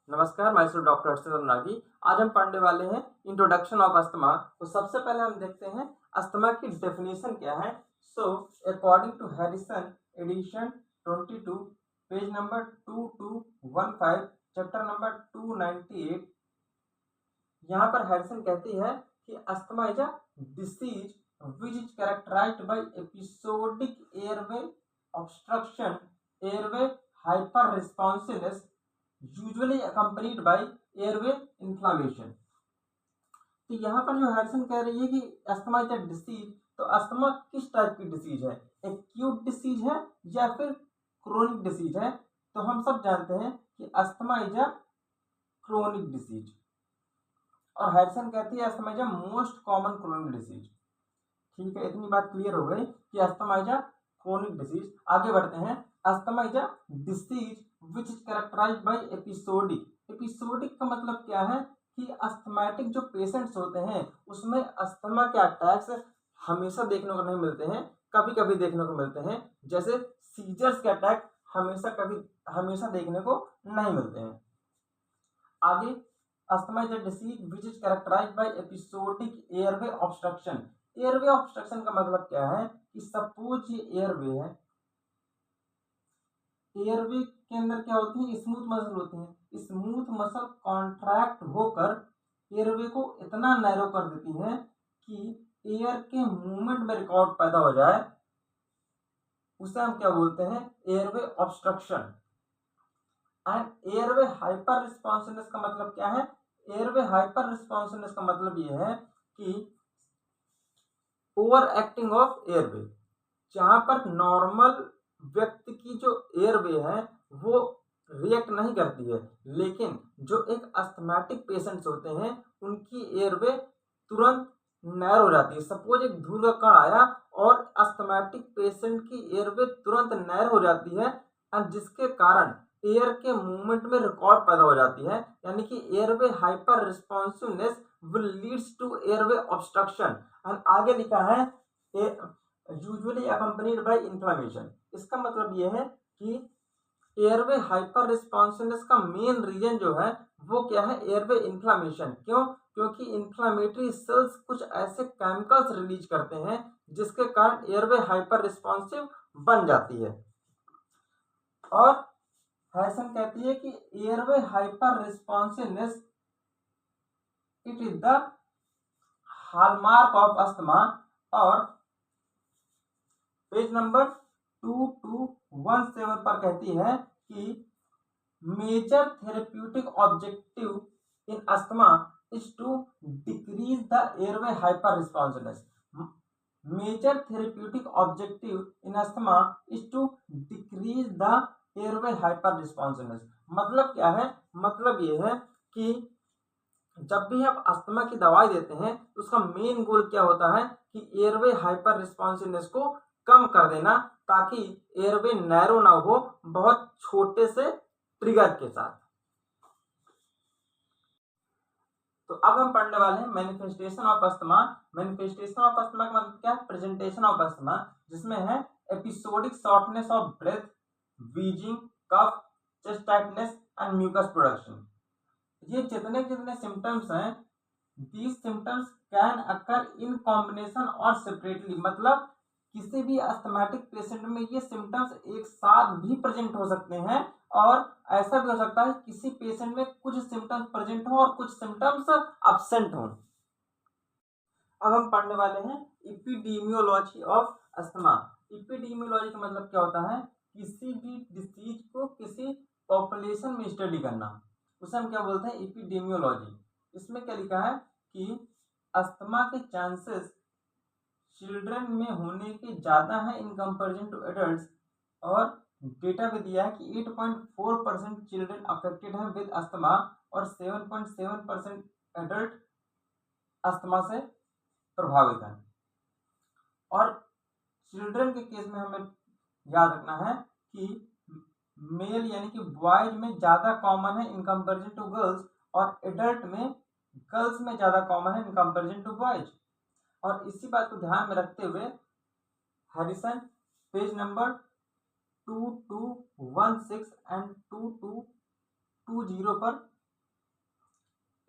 नमस्कार, मैं डॉक्टर हर्षवर्धन नागी। आज हम पढ़ने वाले हैं इंट्रोडक्शन ऑफ अस्थमा। तो सबसे पहले हम देखते हैं अस्थमा की डेफिनेशन क्या है। So according to Harrison edition 22 page number 2215 chapter number 298, यहाँ पर हैरिसन कहती है कि asthma is a disease which is characterized by episodic airway obstruction, airway hyper responsiveness usually accompanied by airway inflammation. तो यहाँ पर जो हैरिसन कह रही है कि अस्थमा इज अ डिसीज, तो अस्थमा किस टाइप की डिसीज है, एक्यूट डिसीज है या फिर क्रोनिक डिसीज है। तो हम सब जानते हैं कि asthma is a chronic disease, और हैरिसन कहती है asthma is a most common chronic disease. ठीक है, इतनी बात क्लियर हो गई कि asthma is a chronic disease. आगे बढ़ते हैं। Asthma is a disease which is characterized by episodic. Episodic का मतलब क्या है कि अस्थमैटिक जो पेशेंट्स होते हैं उसमें अस्थमा के अटैक्स हमेशा देखने को नहीं मिलते हैं, कभी कभी देखने को मिलते हैं। जैसे सीजर्स के अटैक हमेशा देखने को नहीं मिलते हैं। आगे, asthma is a disease which is characterized by episodic airway obstruction. Airway obstruction का मतलब क्या है कि सपोज ये एयरवे है, एयरवे के अंदर क्या होती है, स्मूथ मसल होती है। स्मूथ मसल कॉन्ट्रैक्ट होकर एयरवे को इतना नैरो कर देती है कि एयर के मूवमेंट में रिकॉर्ड पैदा हो जाए, उसे हम क्या बोलते हैं, airway obstruction. And airway hyper responsiveness का मतलब क्या है, एयरवे हाइपर रिस्पॉन्सिवनेस का मतलब ये है कि ओवर एक्टिंग ऑफ एयरवे, जहां पर नॉर्मल व्यक्ति की जो एयरवे है वो रिएक्ट नहीं करती है, लेकिन जो एक अस्थमैटिक पेशेंट्स होते हैं उनकी एयरवे तुरंत नैरो हो जाती है। सपोज एक धूल का कण आया और अस्थमैटिक पेशेंट की एयरवे तुरंत नैरो हो जाती है, और जिसके कारण एयर के मूवमेंट में रिकॉर्ड पैदा हो जाती है, यानी कि airway hyper responsiveness will leads to airway obstruction. और आगे लिखा है यूजुअली अकम्पनीड बाय इन्फ्लामेशन। इसका मतलब यह है कि एयरवे हाइपर रिस्पॉन्सिवनेस का मेन रीजन जो है वो क्या है, एयरवे इन्फ्लामेशन। क्यों? क्योंकि इन्फ्लामेटरी सेल्स कुछ ऐसे केमिकल्स रिलीज करते हैं जिसके कारण एयरवे हाइपर रिस्पॉन्सिव बन जाती है। और हैरिसन कहती है कि airway hyper responsiveness it is the hallmark of asthma. और पेज नंबर 2217 पर कहती है कि major therapeutic objective in asthma is to decrease the airway hyper responsiveness. Major therapeutic objective in asthma is to decrease the airway hyper responsiveness. मतलब क्या है, मतलब ये है कि जब भी आप अस्थमा की दवाई देते हैं तो उसका मेन गोल क्या होता है कि एयरवे हाइपर रिस्पॉन्सिवनेस को कम कर देना, ताकि एयरवे नैरो ना हो बहुत छोटे से ट्रिगर के साथ। तो अब हम पढ़ने वाले हैं manifestation of asthma. Manifestation of asthma का मतलब क्या है, प्रेजेंटेशन ऑफ अस्थमा, जिसमें है episodic shortness of breath, wheezing, cough, chest tightness and mucus production. ये जितने जितने सिम्टम्स हैं, these symptoms can occur in combination और separately। मतलब किसी भी अस्थमैटिक पेशेंट में ये सिम्टम्स एक साथ भी प्रेजेंट हो सकते हैं, और ऐसा भी हो सकता है किसी पेशेंट में कुछ सिम्टम्स प्रेजेंट हो और कुछ सिम्टम्स अब्सेंट हो। अब हम पढ़ने वाले हैं एपिडेमियोलॉजी ऑफ अस्थमा। एपिडेमियोलॉजी का मतलब क्या होता है, किसी भी डिसीज को किसी पॉपुलेशन में स्टडी करना, उसे हम क्या बोलते हैं, एपिडेमियोलॉजी। इसमें क्या लिखा है कि अस्थमा के चांसेस चिल्ड्रन में होने के ज़्यादा है इन कंपैरिजन टू एडल्ट्स, और डेटा भी दिया है कि 8.4% चिल्ड्रन अफेक्टेड हैं विद अस्थमा और 7.7% एडल्ट अस्थमा से प्रभावित हैं। और चिल्ड्रन के केस में हमें याद रखना है कि मेल यानी कि बॉयज में ज़्यादा कॉमन है इन कंपैरिजन टू गर्ल्स, और एडल्ट में गर्ल्स में ज़्यादा कॉमन है इन कंपैरिजन टू बॉयज। और इसी बात को ध्यान में रखते हुए हैरिसन पेज नंबर 2216 एंड 2220 पर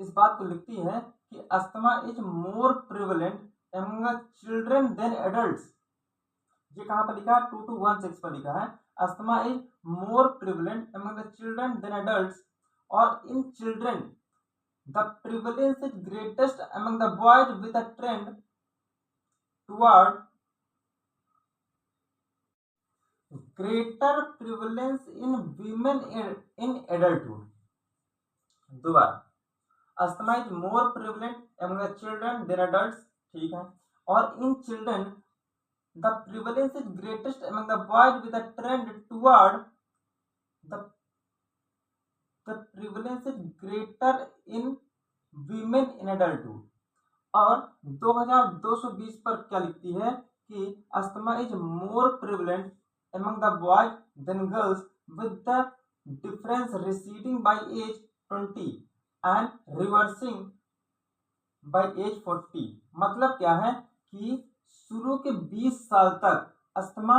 इस बात को लिखती है कि asthma is more prevalent among the children than adults. ये कहाँ पर लिखा है? 2216 पर लिखा है asthma is more prevalent among the children than adults, और in children the prevalence is greatest among the boys with a trend toward greater prevalence in women in adulthood. दोबारा, asthma is more prevalent among the children than adults, ठीक है, और in children the prevalence is greatest among the boys with a trend toward the prevalence is greater in women in adulthood। और 2220 पर क्या लिखती है कि asthma is more prevalent among the boys than girls with the difference receding by age 20 and reversing by age 40। मतलब क्या है कि शुरू के 20 साल तक अस्थमा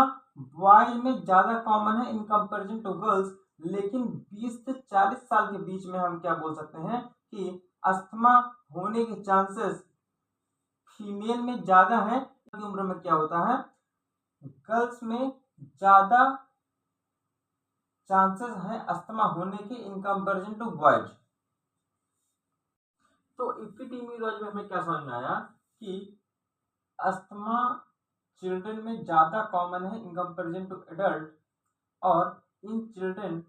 बॉयज में ज्यादा कॉमन है इन कंपैरिजन टू गर्ल्स, लेकिन 20 से 40 साल के बीच में हम क्या बोल सकते हैं कि अस्थमा होने के चांसेस फीमेल में ज्यादा है। उम्र में क्या होता है, गर्ल्स में ज्यादा चांसेस हैं अस्थमा होने के इन कंपैरिजन टू बॉयज। तो एपिडेमियोलॉजी में हमें क्या समझ में आया कि अस्थमा चिल्ड्रन में ज्यादा कॉमन है इन कंपैरिजन टू एडल्ट, और इन चिल्ड्रन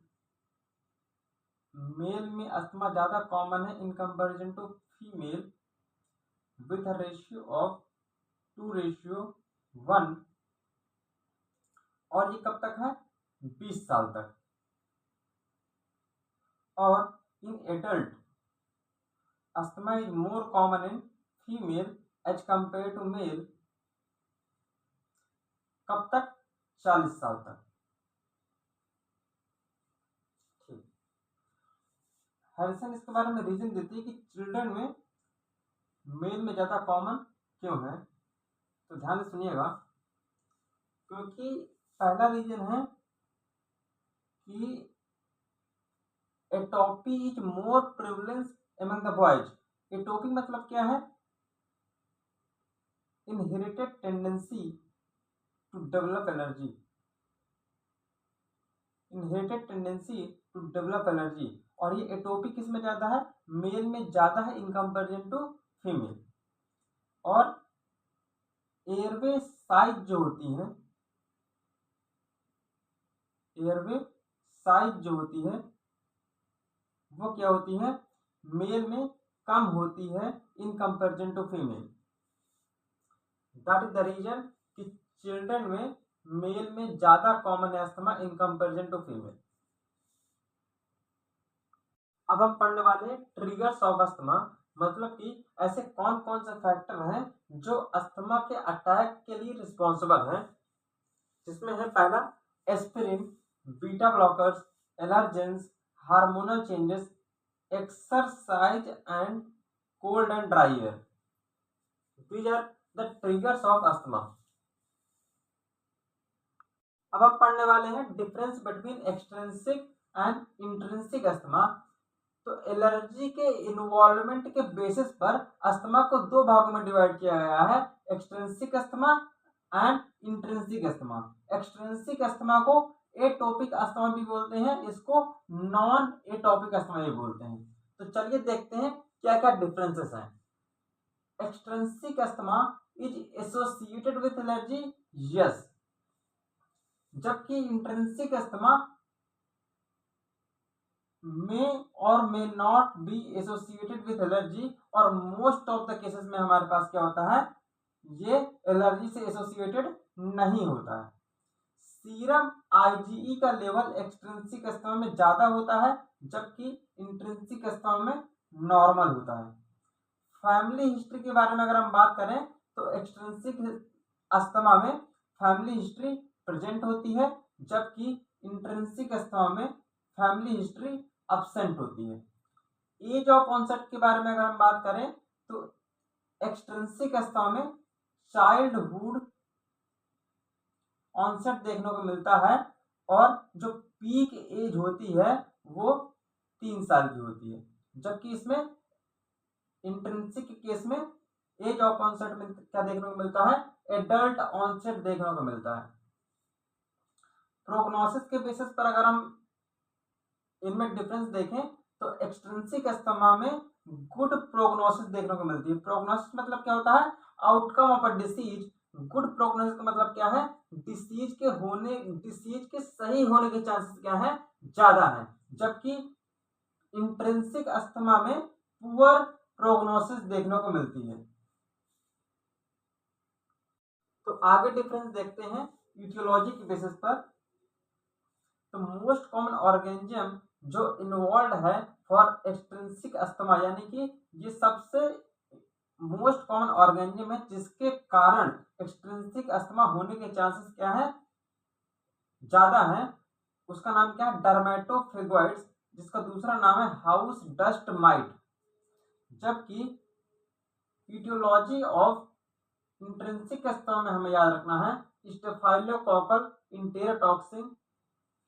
मेल में अस्थमा ज्यादा कॉमन है in comparison to female with a ratio of 2:1, और ये कब तक है? 20 साल तक। और in adult asthma is more common in female as compare to male, कब तक? 40 साल तक। ठीक, हैरिसन इसके बारे में रीजन देती है कि चिल्ड्रन में मेल में ज्यादा कॉमन क्यों है। तो ध्यान से सुनिएगा, क्योंकि पहला रीजन है कि atopy is more prevalence among the boys. Atopy मतलब क्या है? Inherited tendency to develop allergy, inherited tendency to develop allergy. और ये एटोपी किस में ज्यादा है? मेल में ज्यादा है इन कंपैरिजन टू फीमेल। और एयरवे साइज जो होती है, एयरवे साइज जो होती है वो क्या होती है? मेल में कम होती है in comparison to female. That is the reason कि चिल्ड्रन में मेल में ज्यादा कॉमन है asthma in comparison to female. अब हम पढ़ने वाले हैं ट्रिगर्स ऑफ अस्थमा, मतलब कि ऐसे कौन कौन से फैक्टर हैं जो अस्थमा के अटैक के लिए रिस्पॉन्सिबल हैं। जिसमें है पहला aspirin, beta blockers, allergens, hormonal changes, exercise and cold and dry air. These are the triggers of asthma. अब हम पढ़ने वाले हैं difference between extrinsic and intrinsic asthma. तो एलर्जी के इन्वॉल्वमेंट के बेसिस पर अस्थमा को दो भागों में डिवाइड किया गया है, extrinsic asthma and intrinsic asthma. Extrinsic asthma को एटोपिक अस्थमा भी बोलते हैं, इसको नॉन एटोपिक अस्थमा भी बोलते हैं। तो चलिए देखते हैं क्या क्या डिफरेंसेस हैं। Extrinsic asthma is associated with allergy, yes, जबकि इंट्रिंसिक अस्थमा में और may not be associated with allergy, और मोस्ट ऑफ द केसेस में हमारे पास क्या होता है, ये एलर्जी से एसोसिएटेड नहीं होता है। सीरम आईजीई का लेवल एक्सट्रिंसिक अस्थमा में ज्यादा होता है, जबकि इंट्रिंसिक अस्थमा में नॉर्मल होता है। फैमिली हिस्ट्री के बारे में अगर हम बात करें तो एक्सट्रिंसिक अस्थमा में फैमिली हिस्ट्री प्रेजेंट होती है, जबकि इंट्रिंसिक अस्थमा में फैमिली हिस्ट्री अब्सेंट होती है। एज ऑफ ऑनसेट के बारे में अगर हम बात करें तो एक्सट्रिंसिक अस्थमा में चाइल्डहुड ऑनसेट देखने को मिलता है, और जो पीक एज होती है वो 3 साल की होती है, जबकि इसमें इंट्रिंसिक के केस में एज ऑफ ऑनसेट में क्या देखने को मिलता है, एडल्ट ऑनसेट देखने को मिलता है। प्रोग्नोसिस के बेसिस पर अगर हम इनमें डिफरेंस देखें तो एक्सट्रिंसिक अस्थमा में गुड प्रोग्नोसिस देखने को मिलती है। प्रोग्नोसिस मतलब क्या होता है, outcome of a disease. Good prognosis का मतलब क्या है, डिसीज के सही होने के चांसेस क्या है, ज्यादा है। जबकि इंट्रिंसिक अस्थमा में पुअर प्रोग्नोसिस देखने को मिलती है। तो आगे डिफरेंस देखते हैं ईटियोलॉजी के बेसिस पर। तो मोस्ट कॉमन ऑर्गेनिज्म जो इन्वॉल्व है फॉर एक्सट्रिंसिक अस्थमा, यानी कि ये सबसे मोस्ट कॉमन ऑर्गेनिज्म है जिसके कारण एक्सट्रिंसिक अस्थमा होने के चांसेस क्या है, ज्यादा है। उसका नाम क्या है, डर्मेटोफेगोइड्स, जिसका दूसरा नाम है हाउस डस्ट माइट। जबकि ईटियोलॉजी ऑफ इंट्रिंसिक अस्थमा में हमें याद रखना है स्टेफाइलोकोकल इंटेरोटॉक्सिन,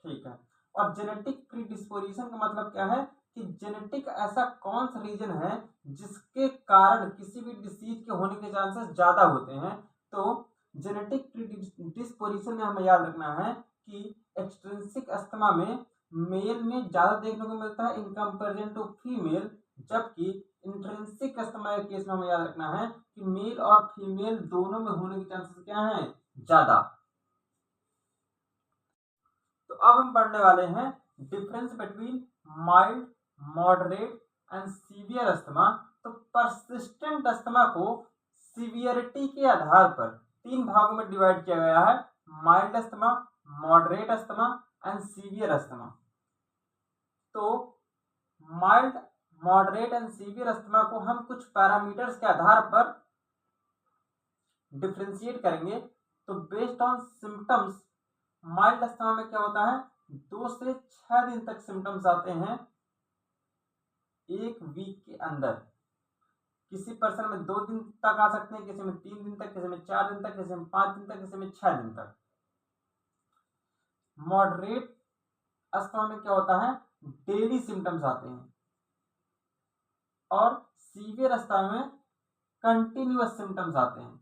ठीक है। और जेनेटिक प्रीडिस्पोजिशन का मतलब क्या है कि जेनेटिक ऐसा कौन सा रीजन है जिसके कारण किसी भी डिसीज के होने के चांसेस ज्यादा होते हैं। तो जेनेटिक प्रीडिस्पोजिशन में हमें याद रखना है कि एक्सट्रिंसिक अस्थमा में मेल में ज्यादा देखने को मिलता है इन कंपैरिजन टू फीमेल, जबकि इंट्रिंसिक अस्थमा के केस में हमें याद रखना है कि मेल और फीमेल दोनों में होने के चांसेस क्या हैं, ज्यादा। तो अब हम पढ़ने वाले हैं difference between mild, moderate and severe asthma. तो परसिस्टेंट अस्थमा को सीवियरिटी के आधार पर तीन भागों में डिवाइड किया गया है, mild asthma, moderate asthma and severe asthma. तो mild, moderate and severe asthma को हम कुछ पैरामीटर्स के आधार पर डिफ्रेंशिएट करेंगे। तो based on symptoms, mild asthma में क्या होता है, 2 से 6 दिन तक सिम्टम्स आते हैं एक वीक के अंदर। किसी पर्सन में 2 दिन तक आ सकते हैं, किसी में 3 दिन तक, किसी में 4 दिन तक, किसी में 5 दिन तक, किसी में 6 दिन तक। मॉडरेट अस्थमा में क्या होता है, डेली सिम्टम्स आते हैं। और सीवियर अस्थमा में कंटिन्यूअस सिम्टम्स आते हैं।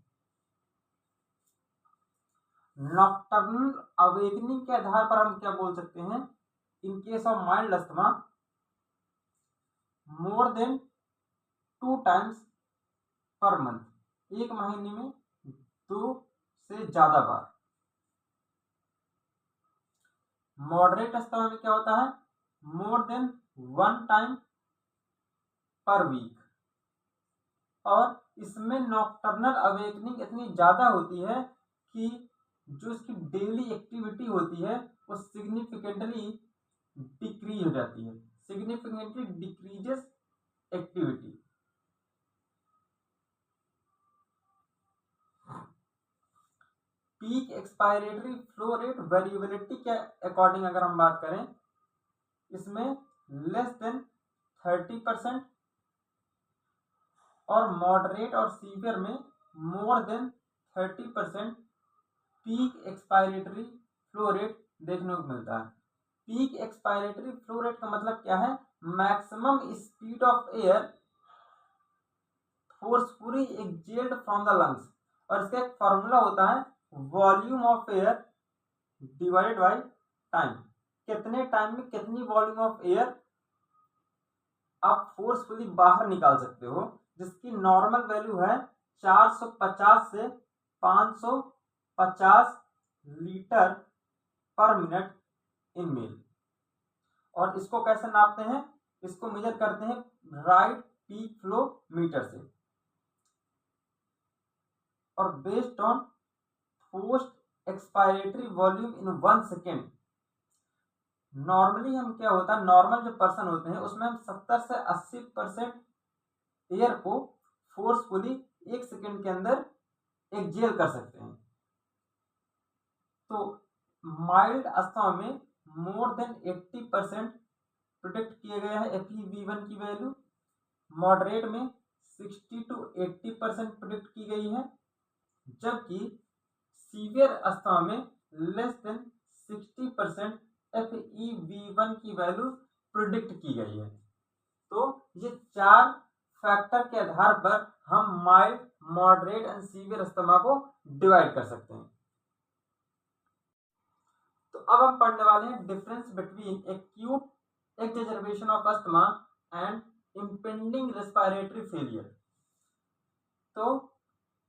नॉक्टर्नल अवेकनिंग के आधार पर हम क्या बोल सकते हैं, इन case of mild asthma more than 2 times per month, एक महीने में 2 से ज्यादा बार। मॉडरेट अस्थमा में क्या होता है, more than 1 time per week. और इसमें नॉक्टर्नल अवेकनिंग इतनी ज्यादा होती है कि जो इसकी डेली एक्टिविटी होती है वो सिग्निफिकेंटली डिक्रीज हो जाती है, significantly decreases activity. Peak expiratory flow rate variability के अकॉर्डिंग अगर हम बात करें, इसमें लेस देन 30% और मॉडरेट और सीवियर में more than 30% peak expiratory flow rate देखने को मिलता है। पीक एक्सपायरेटरी फ्लो रेट का मतलब क्या है, maximum speed of air forcefully exhaled from the lungs. और इसका एक फॉर्मूला होता है volume of air divided by time. कितने टाइम में कितनी वॉल्यूम ऑफ एयर आप फोर्सफुली बाहर निकाल सकते हो, जिसकी नॉर्मल वैल्यू है 450 से 550 लीटर पर मिनट इन मेल। और इसको कैसे नापते हैं, इसको मेजर करते हैं राइट पीक फ्लो मीटर से। और based on post expiratory volume in 1 second, normally हम क्या होता है, नॉर्मल जो पर्सन होते हैं उसमें हम 70 से 80% एयर को फोर्सफुली 1 सेकेंड के अंदर एक्सहेल कर सकते हैं। तो माइल्ड अस्थमा में मोर देन 80% प्रिडिक्ट किए गए हैं FeV1 की वैल्यू। मॉडरेट में 60 to 80% प्रिडिक्ट की गई है, जबकि सीवियर अस्थमा में लेस देन 60% FeV1 की वैल्यू प्रिडिक्ट की गई है। तो ये 4 फैक्टर के आधार पर हम mild, moderate and severe asthma को डिवाइड कर सकते हैं। तो अब हम पढ़ने वाले हैं difference between acute exacerbation of asthma and impending respiratory failure. तो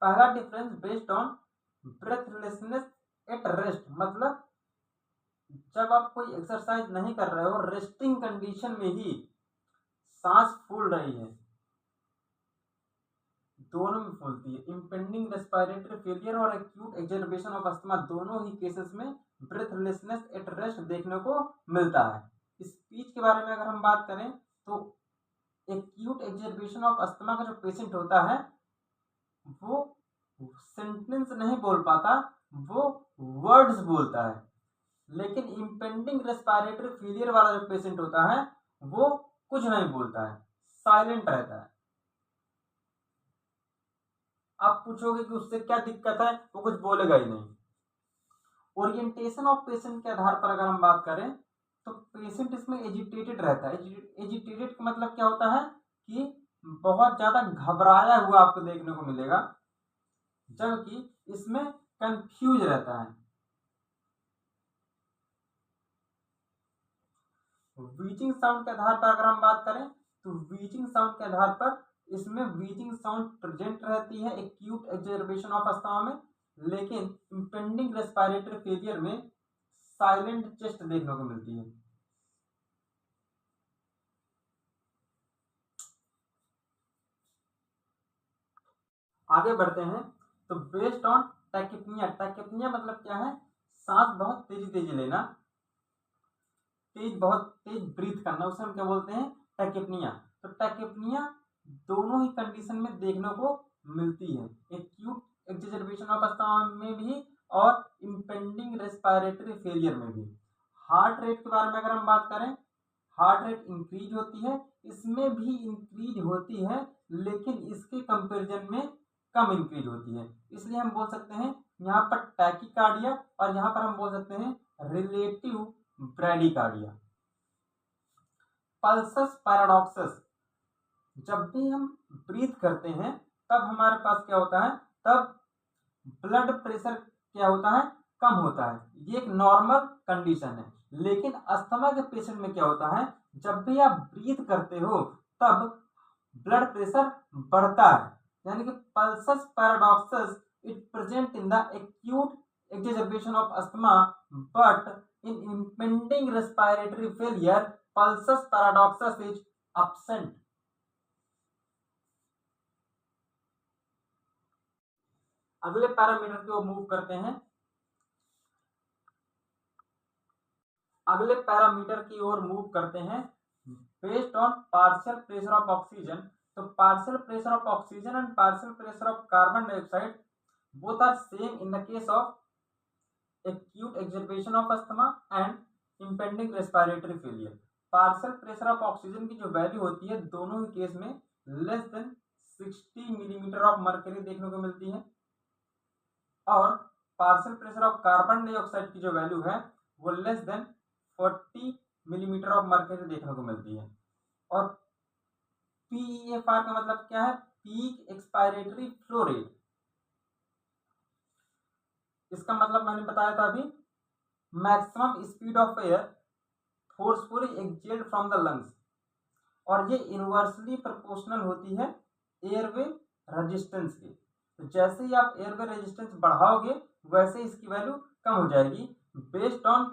पहला difference based on breathlessness at rest, मतलब जब आप कोई एक्सरसाइज नहीं कर रहे हो, रेस्टिंग कंडीशन में ही सांस फूल रही है, दोनों में फूलती है। इम्पेंडिंग रेस्पिरेटरी फेलियर और एक्यूट एक्सजर्बेशन ऑफ अस्थमा दोनों ही केसेस में ब्रेथलेसनेस एट रेस्ट देखने को मिलता है। स्पीच के बारे में अगर हम बात करें तो एक्यूट एक्सजर्बेशन ऑफ अस्थमा का जो पेशेंट होता है वो सेंटेंस नहीं बोल पाता, वो वर्ड्स बोलता है। लेकिन इम्पेंडिंग रेस्पिरेटरी फेलियर वाला जो पेशेंट होता है वो कुछ नहीं बोलता है, साइलेंट रहता है। आप पूछोगे कि उससे क्या दिक्कत है, वो कुछ बोलेगा ही नहीं। ओरिएंटेशन ऑफ पेशेंट के आधार पर अगर हम बात करें तो पेशेंट इसमें एजिटेटेड रहता है। एजिटेटेड का मतलब क्या होता है कि बहुत ज्यादा घबराया हुआ आपको देखने को मिलेगा, जबकि इसमें कंफ्यूज रहता है। वीचिंग साउंड के आधार पर अगर हम बात करें तो वीचिंग साउंड के आधार पर इसमें वीचिंग साउंड प्रेजेंट रहती है एक्यूट एक्सजर्बेशन ऑफ अस्थमा में, लेकिन इम्पेंडिंग रेस्पिरेटरी फेलियर में साइलेंट चेस्ट देखने को मिलती है। आगे बढ़ते हैं तो बेस्ड ऑन टैकिपनिया। टैकिपनिया मतलब क्या है, सांस बहुत तेजी लेना, बहुत तेज ब्रीथ करना, उसे हम क्या बोलते हैं, टैकिपनिया। तो टैकिपनिया दोनों ही कंडीशन में देखने को मिलती है, एक्यूट एक्सजर्बेशन ऑफ अस्थमा में भी और इम्पेंडिंग रेस्पिरेटरी फेलियर में भी। हार्ट रेट के बारे में अगर हम बात करें, हार्ट रेट इंक्रीज होती है, इसमें भी इंक्रीज होती है, लेकिन इसके कंपैरिजन में कम इंक्रीज होती है। इसलिए हम बोल सकते हैं यहाँ पर टैकीकार्डिया और यहाँ पर हम बोल सकते हैं रिलेटिव ब्रैडीकार्डिया। पल्सस पैराडॉक्सस, जब भी हम ब्रीथ करते हैं तब हमारे पास क्या होता है, तब ब्लड प्रेशर क्या होता है, कम होता है। ये एक नॉर्मल कंडीशन है। लेकिन अस्थमा के पेशेंट में क्या होता है, जब भी आप ब्रीथ करते हो तब ब्लड प्रेशर बढ़ता है। यानी कि pulsus paradoxus it present in the acute exacerbation of asthma but in impending respiratory failure pulsus paradoxus is absent। अगले पैरामीटर की ओर मूव करते हैं। अगले पैरामीटर की ओर मूव करते हैं based on partial pressure of oxygen. तो partial pressure of oxygen and partial pressure of carbon dioxide both are same in the case of acute exacerbation of asthma and impending respiratory failure. Partial pressure of oxygen की जो value होती है दोनों ही case में less than 60 millimetre of mercury देखने को मिलती है, और partial pressure of carbon dioxide की जो वैल्यू है वो less than 40 millimetre of mercury देखने को मिलती है। और PEFR का मतलब क्या है, पीक एक्सपायरेटरी फ्लो रेट। इसका मतलब मैंने बताया था अभी, maximum speed of air forcefully exhaled from the lungs, और ये इनवर्सली प्रोपोर्शनल होती है एयरवे रेजिस्टेंस के। तो जैसे ही आप एयरवे रेजिस्टेंस बढ़ाओगे वैसे इसकी वैल्यू कम हो जाएगी। Based on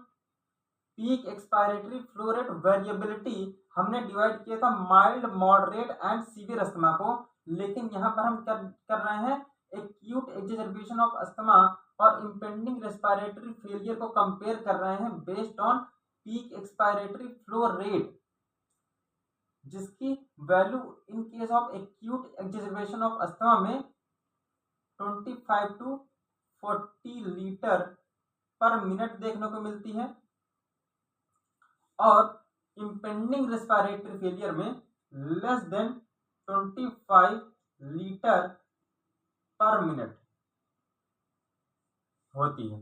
peak expiratory flow rate variability हमने डिवाइड किया था mild, moderate and severe asthma को, लेकिन यहाँ पर हम क्या कर रहे हैं, एक्यूट एक्सजर्बेशन ऑफ अस्थमा और इम्पेंडिंग रेस्पिरेटरी फेलियर को कंपेयर कर रहे हैं based on peak expiratory flow rate, जिसकी value in case of acute exacerbation of asthma में 25 to 40 लीटर पर मिनट देखने को मिलती है, और इम्पेंडिंग रेस्पिरेटरी फेलियर में लेस देन 25 लीटर पर मिनट होती है।